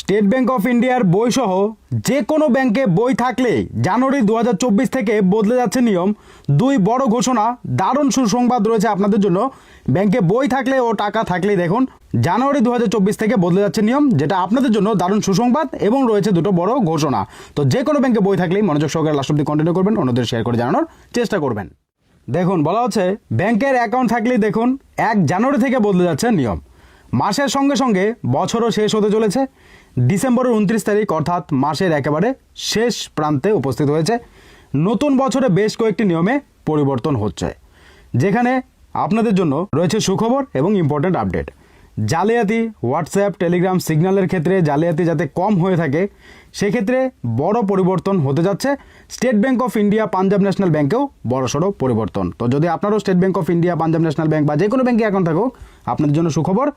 State Bank of ইন্ডিয়ার বই সহ যে কোনো ব্যাংকে বই থাকলে জানুয়ারি 2024 থেকে বদলে যাচ্ছে নিয়ম। দুই বড় ঘোষণা, দারুণ সুসংবাদ রয়েছে আপনাদের জন্য। ব্যাংকে বই থাকলে ও টাকা থাকলেই দেখুন জানুয়ারি 2024 থেকে বদলে যাচ্ছে নিয়ম, যেটা আপনাদের জন্য দারুণ সুসংবাদ এবং রয়েছে দুটো বড় ঘোষণা। তো যে কোনো ব্যাংকে বই থাকলেই মনোযোগ সহকারে লাস্ট অব্দি কন্টিনিউ করবেন, অন্যদের শেয়ার করে জানানোর চেষ্টা করবেন। দেখুন, বলা হচ্ছে ব্যাংকের অ্যাকাউন্ট থাকলেই দেখুন 1 জানুয়ারি থেকে বদলে যাচ্ছে নিয়ম। মাসের সঙ্গে সঙ্গে বছরও শেষ হতে চলেছে। ডিসেম্বরের 29 তারিখ অর্থাৎ মাসের একেবারে শেষ প্রান্তে উপস্থিত হয়েছে। নতুন বছরে বেশ কয়েকটি নিয়মে পরিবর্তন হচ্ছে, যেখানে আপনাদের জন্য রয়েছে সুখবর এবং ইম্পর্ট্যান্ট আপডেট। জালিয়াতি, হোয়াটসঅ্যাপ, টেলিগ্রাম, সিগন্যালের ক্ষেত্রে জালিয়াতি যাতে কম হয়ে থাকে সেক্ষেত্রে বড় পরিবর্তন হতে যাচ্ছে। State Bank of India, Punjab national ব্যাংকেও বড়সড় পরিবর্তন। তো যদি আপনারও State Bank of India, Punjab national bank বা যে কোনো ব্যাংকে অ্যাকাউন্ট থাকুক, আপনাদের জন্য সুখবর।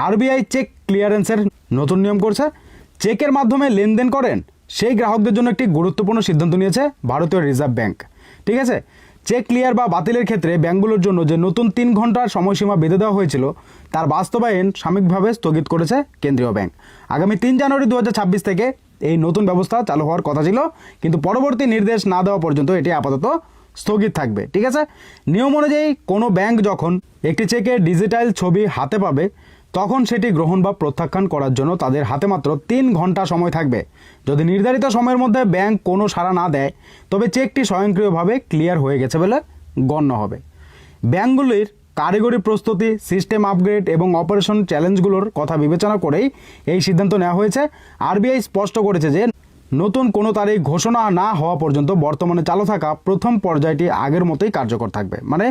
আরবিআই চেক ক্লিয়ারেন্সের নতুন নিয়ম করছে। চেকের মাধ্যমে লেনদেন করেন সেই গ্রাহকদের জন্য একটি গুরুত্বপূর্ণ সিদ্ধান্ত নিয়েছে ভারতীয় রিজার্ভ ব্যাংক। ঠিক আছে, চেক ক্লিয়ার বা বাতিলের ক্ষেত্রে ব্যাংকগুলোর জন্য যে নতুন 3 ঘন্টার সময়সীমা বেঁধে দেওয়া হয়েছিল তার বাস্তবায়ন সাময়িকভাবে স্থগিত করেছে কেন্দ্রীয় ব্যাংক। আগামী 3 জানুয়ারি 2026 থেকে এই নতুন ব্যবস্থা চালু হওয়ার কথা ছিল, কিন্তু পরবর্তী নির্দেশ না দেওয়া পর্যন্ত এটি আপাতত স্থগিত থাকবে। ঠিক আছে, নিয়ম অনুযায়ী কোনো ব্যাংক যখন একটি চেকের ডিজিটাল ছবি হাতে পাবে তখন সেটি গ্রহণ বা প্রত্যাখ্যান করার জন্য তাদের হাতে মাত্র 3 ঘন্টা সময় থাকবে। যদি নির্ধারিত সময়ের মধ্যে ব্যাংক কোনো সাড়া না দেয় তবে চেকটি স্বয়ংক্রিয়ভাবে ক্লিয়ার হয়ে গেছে বলে গণ্য হবে। ব্যাংকগুলির কারিগরি প্রস্তুতি, সিস্টেম আপগ্রেড এবং অপারেশন চ্যালেঞ্জগুলোর কথা বিবেচনা করেই এই সিদ্ধান্ত নেওয়া হয়েছে। আরবিআই স্পষ্ট করেছে যে নতুন কোনো তারিখ ঘোষণা না হওয়া পর্যন্ত বর্তমানে চালু থাকা প্রথম পর্যায়টি আগের মতোই কার্যকর থাকবে। মানে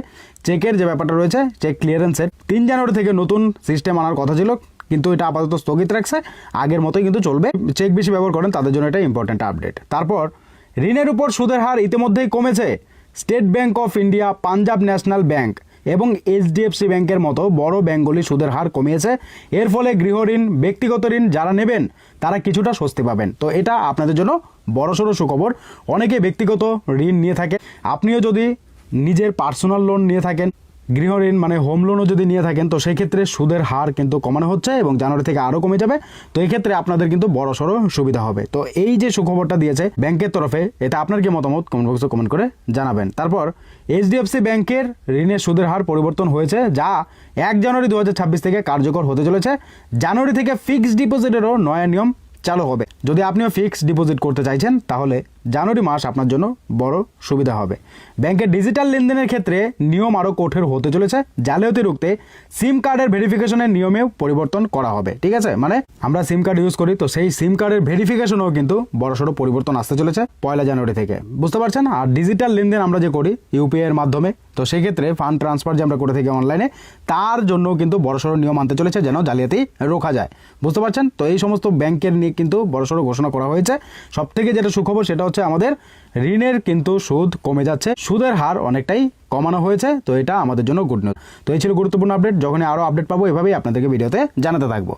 চেকের যে ব্যাপারটা রয়েছে, চেক ক্লিয়ারেন্সের 3 জানুয়ারি থেকে নতুন সিস্টেম আনার কথা ছিল, কিন্তু এটা আপাতত স্থগিত রাখছে, আগের মতোই কিন্তু চলবে। চেক বেশি ব্যবহার করেন তাদের জন্য এটা ইম্পর্ট্যান্ট আপডেট। তারপর ঋণের উপর সুদের হার ইতিমধ্যেই কমেছে। State Bank of India, Punjab national bank এবং এইচডিএফসি ব্যাংকের মতো বড় ব্যাংকগুলি সুদের হার কমিয়েছে। এর ফলে গৃহ ঋণ, ব্যক্তিগত ঋণ যারা নেবেন তারা কিছুটা স্বস্তি পাবেন। তো এটা আপনাদের জন্য বড়সড় সুখবর। অনেকে ব্যক্তিগত ঋণ নিয়ে থাকে, আপনিও যদি নিজের পার্সোনাল লোন নিয়ে থাকেন, গৃহ ঋণ মানে হোম লোনও যদি নিয়ে থাকেন, তো সেই ক্ষেত্রে সুদের হার কিন্তু কমানো হচ্ছে এবং জানুয়ারি থেকে আরও কমে যাবে। তো এই ক্ষেত্রে আপনাদের কিন্তু বড়সড় সুবিধা হবে। তো এই যে সুখবরটা দিয়েছে ব্যাংকের তরফে, এটা আপনার কি মতামত কমেন্ট বক্সে কমেন্ট করে জানাবেন। তারপর এইচডিএফসি ব্যাংকের ঋণের সুদের হার পরিবর্তন হয়েছে, যা 1 জানুয়ারি 2026 থেকে কার্যকর হতে চলেছে। জানুয়ারি থেকে ফিক্সড ডিপোজিটেরও নয়া নিয়ম চালু হবে। যদি আপনিও ফিক্সড ডিপোজিট করতে চাইছেন তাহলে জানুয়ারি মাস আপনার জন্য বড় সুবিধা হবে। ব্যাংকের ডিজিটাল লেনদেনের ক্ষেত্রে নিয়ম আরও কঠোর হতে চলেছে। জালিয়াতি রুখতে সিম কার্ডের ভেরিফিকেশনের নিয়মেও পরিবর্তন করা হবে। ঠিক আছে, মানে আমরা সিম কার্ড ইউজ করি, তো সেই সিম কার্ডের ভেরিফিকেশনেও কিন্তু বড়সড় পরিবর্তন আসতে চলেছে 1 জানুয়ারি থেকে, বুঝতে পারছেন। আর ডিজিটাল লেনদেন আমরা যে করি ইউপিআই এর মাধ্যমে, তো সেই ক্ষেত্রে ফান্ড ট্রান্সফার যে আমরা করে থাকি অনলাইনে, তার জন্য কিন্তু বড়সড় নিয়ম আনতে চলেছে যেন জালিয়াতি রোখা যায়, বুঝতে পারছেন। তো এই সমস্ত ব্যাংকের নিয়ে কিন্তু বড়সড় ঘোষণা করা হয়েছে। সব থেকে যেটা সুখবর সেটা হচ্ছে আমাদের ঋণের কিন্তু সুদ কমে যাচ্ছে, সুদের হার অনেকটাই কমানো হয়েছে। তো এটা আমাদের জন্য গুড নিউজ। তো এই ছিল গুরুত্বপূর্ণ আপডেট। যখনই আরও আপডেট পাবো এভাবেই আপনাদেরকে ভিডিওতে জানাতে থাকবো।